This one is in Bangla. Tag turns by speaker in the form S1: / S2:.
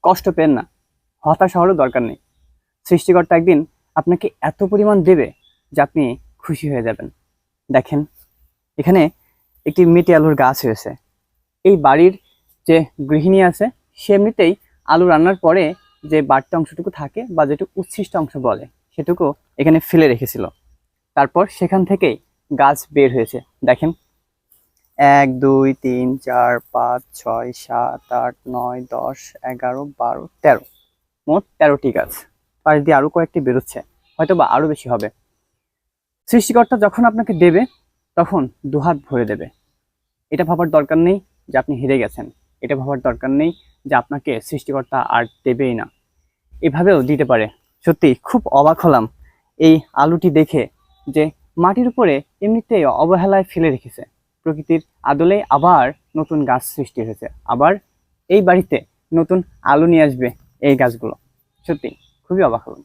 S1: কষ্ট পেন না, হতাশ হওয়ারও দরকার নেই। সৃষ্টিকর্তা একদিন আপনাকে এত পরিমাণ দেবে যে আপনি খুশি হয়ে যাবেন। দেখেন, এখানে একটি মেটে আলুর গাছ হয়েছে। এই বাড়ির যে গৃহিণী আছে সে এমনিতেই আলু রান্নার পরে যে বাড়তি অংশটুকু থাকে বা যেটুকু উচ্ছিষ্ট অংশ বলে সেটুকু এখানে ফেলে রেখেছিল। তারপর সেখান থেকেই গাছ বের হয়েছে। দেখেন, 1 2 3 4 5 6 7 8 9 10 11 12 13, মোট 13টি গাছ। পাশ দিয়ে আরো কয়েকটি বেরোচ্ছে, হয়তো বা আরো বেশি হবে। সৃষ্টিকর্তা যখন আপনাকে দেবে তখন দুহাত ভরে দেবে। এটা ভাবার দরকার নেই যে আপনি হেরে গেছেন, এটা ভাবার দরকার নেই যে আপনাকে সৃষ্টিকর্তা আর দেবেই না। এভাবেও দিতে পারে। সত্যি খুব অবাক হলাম এই আলুটি দেখে, যে মাটির উপরে এমনিতেই অবহেলায় ফেলে রেখেছে, প্রকৃতির আদলে আবার নতুন গাছ সৃষ্টি হয়েছে, আবার এই বাড়িতে নতুন আলু নিয়ে আসবে এই গাছগুলো। সত্যি খুবই অবাক হলাম।